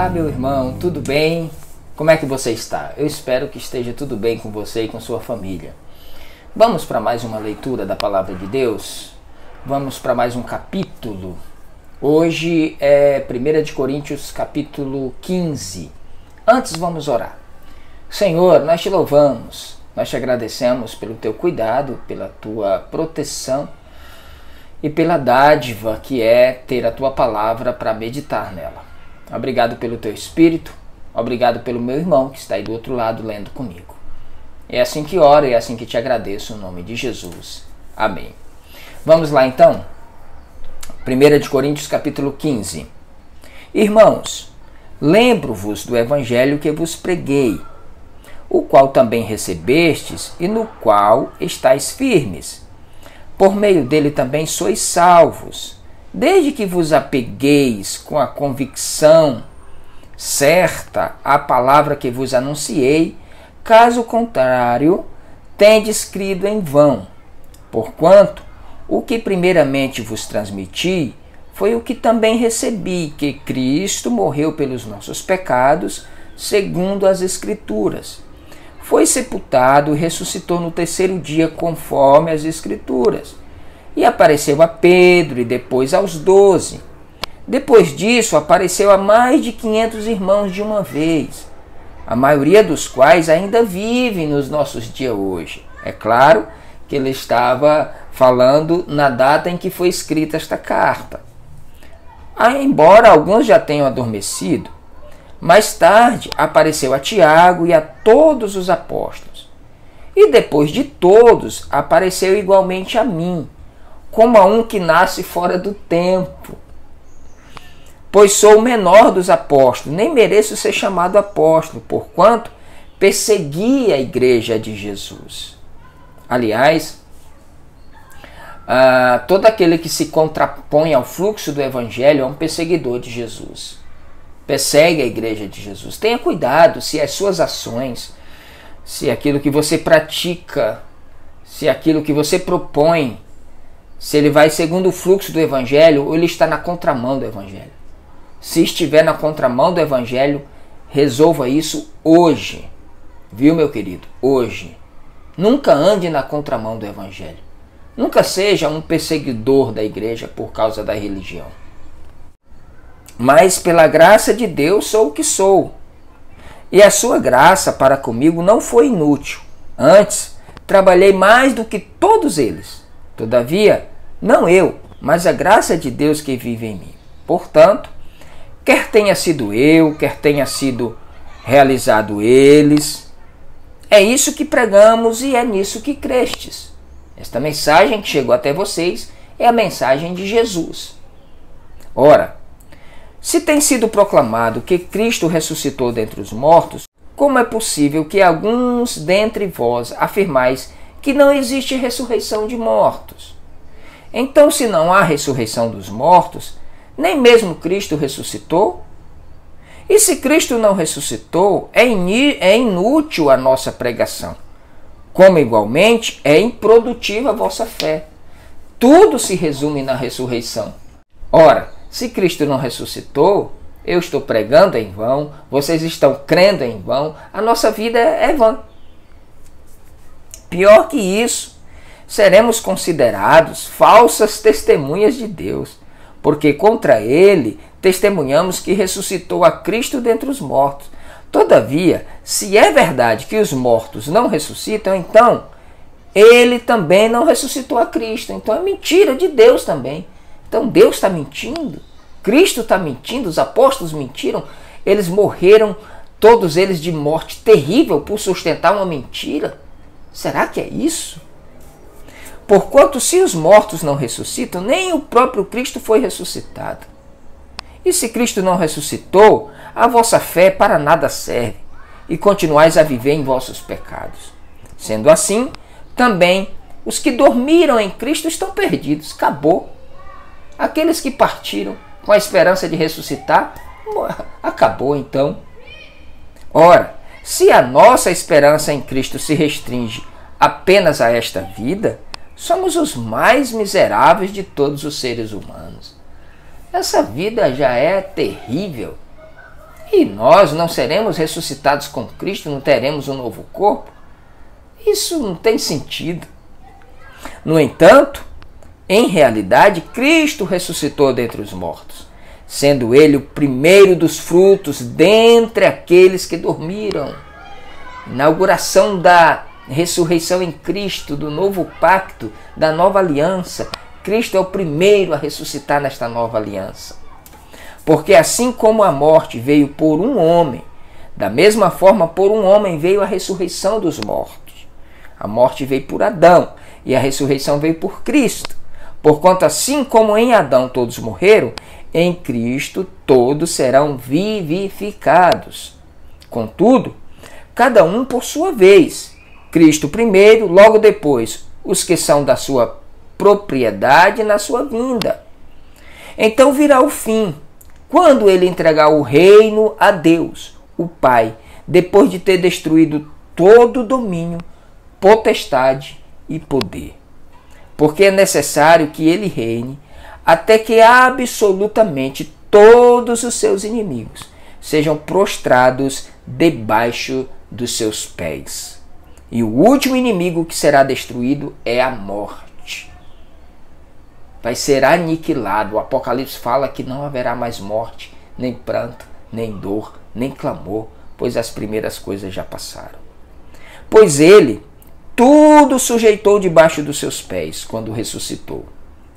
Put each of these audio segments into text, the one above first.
Olá, meu irmão, tudo bem? Como é que você está? Eu espero que esteja tudo bem com você e com sua família. Vamos para mais uma leitura da Palavra de Deus? Vamos para mais um capítulo. Hoje é 1 Coríntios capítulo 15. Antes vamos orar. Senhor, nós te louvamos, nós te agradecemos pelo teu cuidado, pela tua proteção e pela dádiva que é ter a tua palavra para meditar nela. Obrigado pelo teu Espírito, obrigado pelo meu irmão que está aí do outro lado lendo comigo. É assim que oro e é assim que te agradeço, em nome de Jesus. Amém. Vamos lá então. 1 Coríntios capítulo 15. Irmãos, lembro-vos do evangelho que vos preguei, o qual também recebestes e no qual estáis firmes. Por meio dele também sois salvos, desde que vos apegueis com a convicção certa à palavra que vos anunciei, caso contrário, tendes crido em vão. Porquanto, o que primeiramente vos transmiti foi o que também recebi, que Cristo morreu pelos nossos pecados, segundo as Escrituras. Foi sepultado e ressuscitou no terceiro dia, conforme as Escrituras. E apareceu a Pedro e depois aos 12. Depois disso, apareceu a mais de 500 irmãos de uma vez, a maioria dos quais ainda vivem nos nossos dias hoje. É claro que ele estava falando na data em que foi escrita esta carta. Embora alguns já tenham adormecido, mais tarde apareceu a Tiago e a todos os apóstolos. E depois de todos, apareceu igualmente a mim, como a um que nasce fora do tempo. Pois sou o menor dos apóstolos, nem mereço ser chamado apóstolo, porquanto persegui a igreja de Jesus. Aliás, todo aquele que se contrapõe ao fluxo do evangelho é um perseguidor de Jesus. Persegue a igreja de Jesus. Tenha cuidado se as suas ações, se aquilo que você pratica, se aquilo que você propõe, se ele vai segundo o fluxo do evangelho ou ele está na contramão do evangelho. Se estiver na contramão do evangelho, resolva isso hoje. Viu, meu querido? Hoje. Nunca ande na contramão do evangelho. Nunca seja um perseguidor da igreja por causa da religião. Mas pela graça de Deus sou o que sou. E a sua graça para comigo não foi inútil. Antes, trabalhei mais do que todos eles. Todavia, não eu, mas a graça de Deus que vive em mim. Portanto, quer tenha sido eu, quer tenha sido realizado eles, é isso que pregamos e é nisso que crestes. Esta mensagem que chegou até vocês é a mensagem de Jesus. Ora, se tem sido proclamado que Cristo ressuscitou dentre os mortos, como é possível que alguns dentre vós afirmais que não existe ressurreição de mortos? Então, se não há ressurreição dos mortos, nem mesmo Cristo ressuscitou? E se Cristo não ressuscitou, é inútil a nossa pregação, como igualmente é improdutiva a vossa fé. Tudo se resume na ressurreição. Ora, se Cristo não ressuscitou, eu estou pregando em vão, vocês estão crendo em vão, a nossa vida é vã. Pior que isso, seremos considerados falsas testemunhas de Deus, porque contra ele testemunhamos que ressuscitou a Cristo dentre os mortos. Todavia, se é verdade que os mortos não ressuscitam, então ele também não ressuscitou a Cristo. Então é mentira de Deus também. Então Deus está mentindo, Cristo está mentindo, os apóstolos mentiram, eles morreram, todos eles de morte terrível por sustentar uma mentira. Será que é isso? Porquanto se os mortos não ressuscitam, nem o próprio Cristo foi ressuscitado. E se Cristo não ressuscitou, a vossa fé para nada serve, e continuais a viver em vossos pecados. Sendo assim, também os que dormiram em Cristo estão perdidos. Acabou. Aqueles que partiram com a esperança de ressuscitar, acabou então. Ora, se a nossa esperança em Cristo se restringe apenas a esta vida, somos os mais miseráveis de todos os seres humanos. Essa vida já é terrível. E nós não seremos ressuscitados com Cristo, não teremos um novo corpo? Isso não tem sentido. No entanto, em realidade, Cristo ressuscitou dentre os mortos, sendo ele o primeiro dos frutos dentre aqueles que dormiram. Inauguração da ressurreição em Cristo, do novo pacto, da nova aliança. Cristo é o primeiro a ressuscitar nesta nova aliança. Porque assim como a morte veio por um homem, da mesma forma por um homem veio a ressurreição dos mortos. A morte veio por Adão e a ressurreição veio por Cristo. Porquanto assim como em Adão todos morreram, em Cristo todos serão vivificados. Contudo, cada um por sua vez. Cristo primeiro, logo depois, os que são da sua propriedade na sua vinda. Então virá o fim, quando ele entregar o reino a Deus, o Pai, depois de ter destruído todo o domínio, potestade e poder. Porque é necessário que ele reine até que absolutamente todos os seus inimigos sejam prostrados debaixo dos seus pés. E o último inimigo que será destruído é a morte. Vai ser aniquilado. O Apocalipse fala que não haverá mais morte, nem pranto, nem dor, nem clamor, pois as primeiras coisas já passaram. Pois ele tudo sujeitou debaixo dos seus pés quando ressuscitou.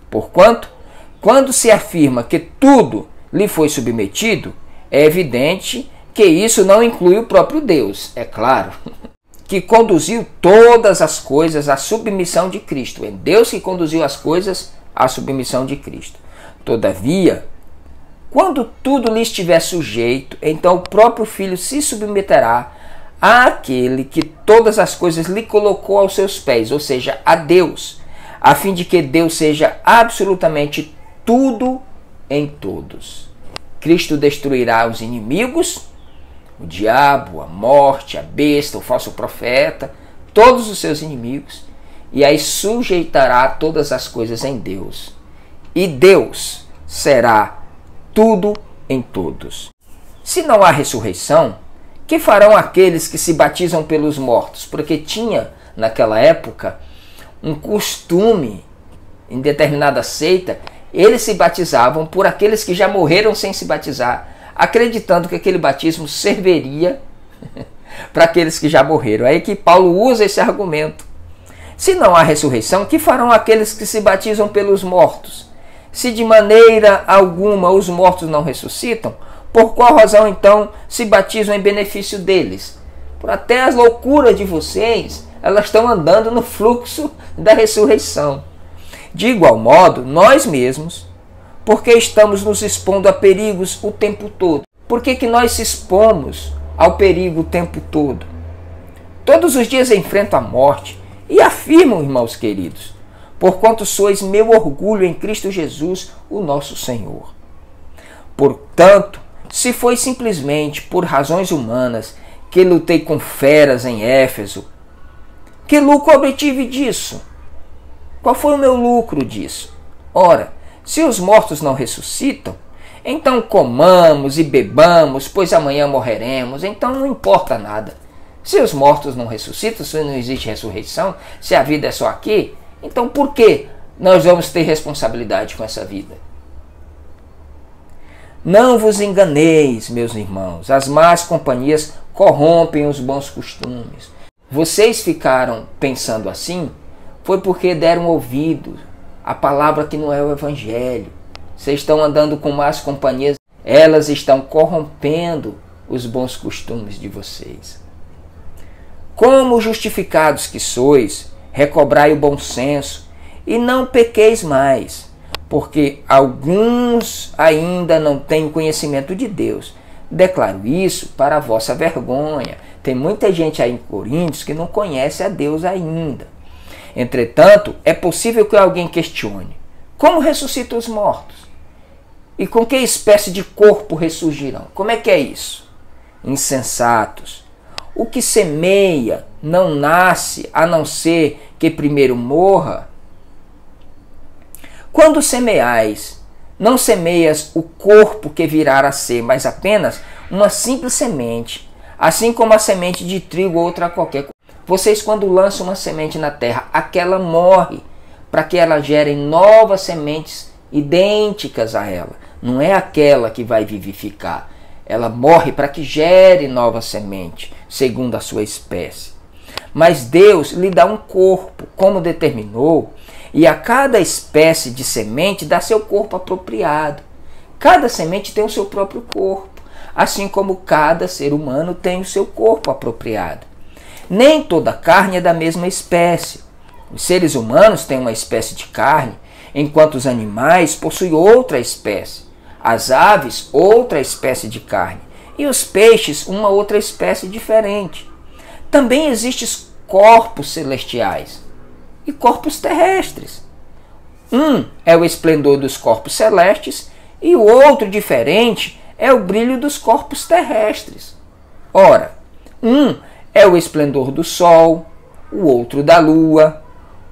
Porquanto, quando se afirma que tudo lhe foi submetido, é evidente que isso não inclui o próprio Deus, é claro, que conduziu todas as coisas à submissão de Cristo. É Deus que conduziu as coisas à submissão de Cristo. Todavia, quando tudo lhe estiver sujeito, então o próprio Filho se submeterá àquele que todas as coisas lhe colocou aos seus pés, ou seja, a Deus, a fim de que Deus seja absolutamente tudo em todos. Cristo destruirá os inimigos, o diabo, a morte, a besta, o falso profeta, todos os seus inimigos, e aí sujeitará todas as coisas em Deus. E Deus será tudo em todos. Se não há ressurreição, que farão aqueles que se batizam pelos mortos? Porque tinha, naquela época, um costume, em determinada seita, eles se batizavam por aqueles que já morreram sem se batizar, acreditando que aquele batismo serviria para aqueles que já morreram. É aí que Paulo usa esse argumento. Se não há ressurreição, que farão aqueles que se batizam pelos mortos? Se de maneira alguma os mortos não ressuscitam, por qual razão então se batizam em benefício deles? Por até as loucuras de vocês, elas estão andando no fluxo da ressurreição. De igual modo, nós mesmos, porque estamos nos expondo a perigos o tempo todo? Por que nós se expomos ao perigo o tempo todo? Todos os dias enfrento a morte e afirmo, irmãos queridos, porquanto sois meu orgulho em Cristo Jesus, o nosso Senhor. Portanto, se foi simplesmente por razões humanas que lutei com feras em Éfeso, que lucro obtive disso? Qual foi o meu lucro disso? Ora, se os mortos não ressuscitam, então comamos e bebamos, pois amanhã morreremos, então não importa nada. Se os mortos não ressuscitam, se não existe ressurreição, se a vida é só aqui, então por que nós vamos ter responsabilidade com essa vida? Não vos enganeis, meus irmãos, as más companhias corrompem os bons costumes. Vocês ficaram pensando assim, foi porque deram ouvido à palavra que não é o Evangelho. Vocês estão andando com más companhias, elas estão corrompendo os bons costumes de vocês. Como justificados que sois, recobrai o bom senso e não pequeis mais, porque alguns ainda não têm conhecimento de Deus. Declaro isso para a vossa vergonha. Tem muita gente aí em Coríntios que não conhece a Deus ainda. Entretanto, é possível que alguém questione: como ressuscitam os mortos? E com que espécie de corpo ressurgirão? Como é que é isso? Insensatos! O que semeia não nasce a não ser que primeiro morra. Quando semeais, não semeias o corpo que virá a ser, mas apenas uma simples semente, assim como a semente de trigo ou outra qualquer. Vocês, quando lançam uma semente na terra, aquela morre para que ela gere novas sementes idênticas a ela. Não é aquela que vai vivificar. Ela morre para que gere nova semente, segundo a sua espécie. Mas Deus lhe dá um corpo, como determinou, e a cada espécie de semente dá seu corpo apropriado. Cada semente tem o seu próprio corpo, assim como cada ser humano tem o seu corpo apropriado. Nem toda carne é da mesma espécie. Os seres humanos têm uma espécie de carne, enquanto os animais possuem outra espécie. As aves, outra espécie de carne. E os peixes, uma outra espécie diferente. Também existem corpos celestiais e corpos terrestres. Um é o esplendor dos corpos celestes e o outro, diferente, é o brilho dos corpos terrestres. Ora, um é o esplendor do sol, o outro da lua,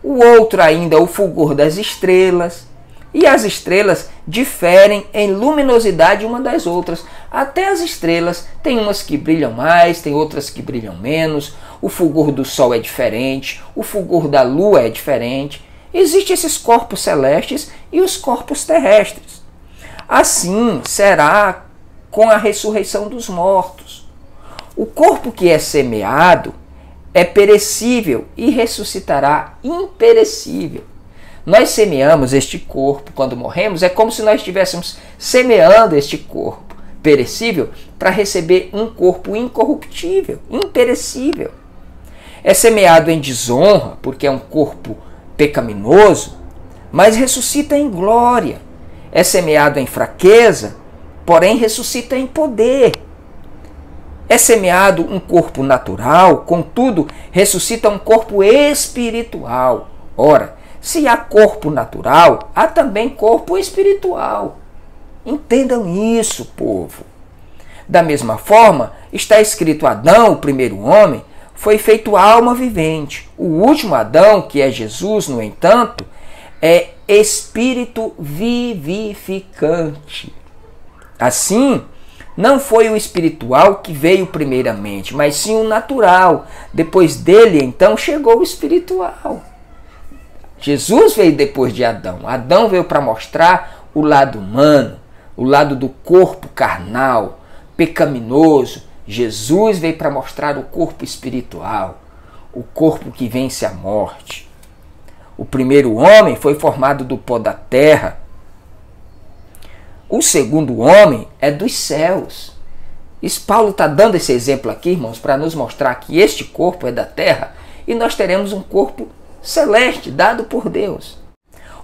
o outro ainda o fulgor das estrelas. E as estrelas diferem em luminosidade uma das outras. Até as estrelas, tem umas que brilham mais, tem outras que brilham menos. O fulgor do sol é diferente, o fulgor da lua é diferente. Existem esses corpos celestes e os corpos terrestres. Assim será com a ressurreição dos mortos. O corpo que é semeado é perecível e ressuscitará imperecível. Nós semeamos este corpo quando morremos, é como se nós estivéssemos semeando este corpo perecível para receber um corpo incorruptível, imperecível. É semeado em desonra, porque é um corpo pecaminoso, mas ressuscita em glória. É semeado em fraqueza, porém ressuscita em poder. É semeado um corpo natural, contudo, ressuscita um corpo espiritual. Ora, se há corpo natural, há também corpo espiritual. Entendam isso, povo. Da mesma forma, está escrito: Adão, o primeiro homem, foi feito alma vivente. O último Adão, que é Jesus, no entanto, é espírito vivificante. Assim, não foi o espiritual que veio primeiramente, mas sim o natural. Depois dele, então, chegou o espiritual. Jesus veio depois de Adão. Adão veio para mostrar o lado humano, o lado do corpo carnal, pecaminoso. Jesus veio para mostrar o corpo espiritual, o corpo que vence a morte. O primeiro homem foi formado do pó da terra. O segundo homem é dos céus. Paulo está dando esse exemplo aqui, irmãos, para nos mostrar que este corpo é da terra e nós teremos um corpo celeste dado por Deus.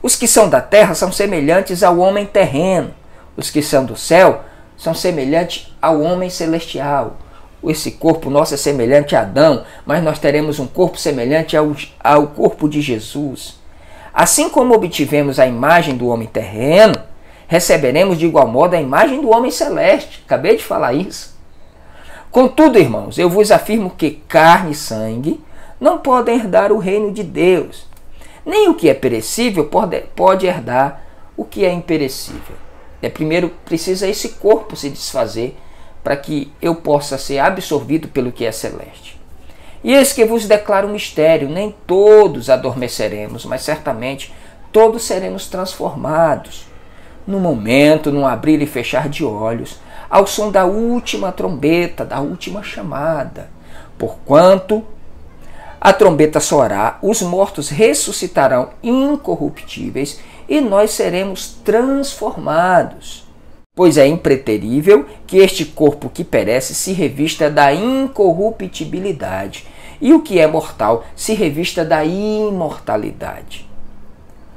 Os que são da terra são semelhantes ao homem terreno. Os que são do céu são semelhantes ao homem celestial. Esse corpo nosso é semelhante a Adão, mas nós teremos um corpo semelhante ao corpo de Jesus. Assim como obtivemos a imagem do homem terreno, receberemos de igual modo a imagem do homem celeste. Acabei de falar isso. Contudo, irmãos, eu vos afirmo que carne e sangue não podem herdar o reino de Deus. Nem o que é perecível pode herdar o que é imperecível. Primeiro precisa esse corpo se desfazer para que eu possa ser absorvido pelo que é celeste. E eis que vos declaro um mistério: nem todos adormeceremos, mas certamente todos seremos transformados. No momento, num abrir e fechar de olhos, ao som da última trombeta, da última chamada. Porquanto a trombeta soará, os mortos ressuscitarão incorruptíveis e nós seremos transformados. Pois é impreterível que este corpo que perece se revista da incorruptibilidade e o que é mortal se revista da imortalidade.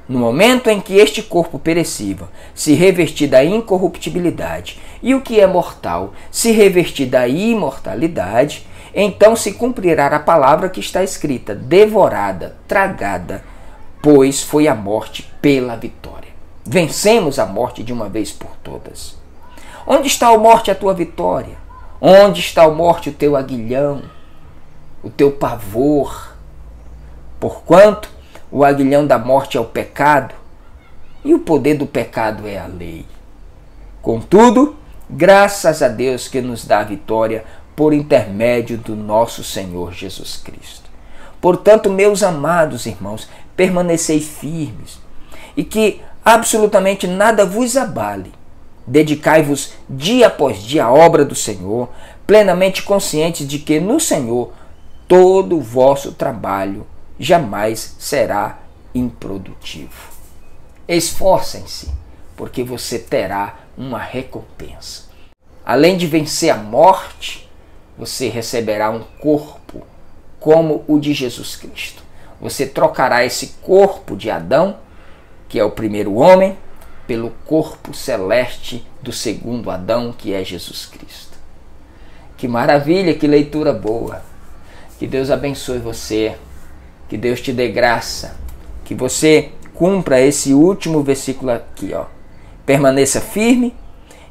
No momento em que este corpo perecível se revestir da incorruptibilidade e o que é mortal se revestir da imortalidade, então se cumprirá a palavra que está escrita: devorada, tragada, pois foi a morte pela vitória. Vencemos a morte de uma vez por todas. Onde está, ó morte, a tua vitória? Onde está, ó morte, o teu aguilhão, o teu pavor? Porquanto o aguilhão da morte é o pecado, e o poder do pecado é a lei. Contudo, Graças a Deus que nos dá a vitória por intermédio do nosso Senhor Jesus Cristo. Portanto, meus amados irmãos, permanecei firmes e que absolutamente nada vos abale. Dedicai-vos dia após dia à obra do Senhor, plenamente conscientes de que no Senhor todo o vosso trabalho jamais será improdutivo. Esforcem-se, porque você terá uma recompensa. Além de vencer a morte, você receberá um corpo como o de Jesus Cristo. Você trocará esse corpo de Adão, que é o primeiro homem, pelo corpo celeste do segundo Adão, que é Jesus Cristo. Que maravilha, que leitura boa. Que Deus abençoe você, que Deus te dê graça, que você cumpra esse último versículo aqui, ó. Permaneça firme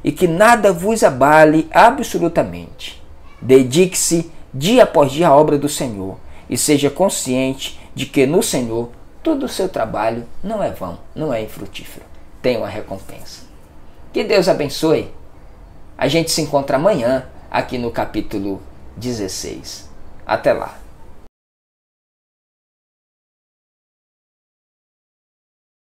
e que nada vos abale absolutamente. Dedique-se dia após dia à obra do Senhor e seja consciente de que no Senhor todo o seu trabalho não é vão, não é infrutífero. Tem uma recompensa. Que Deus abençoe. A gente se encontra amanhã aqui no capítulo 16. Até lá.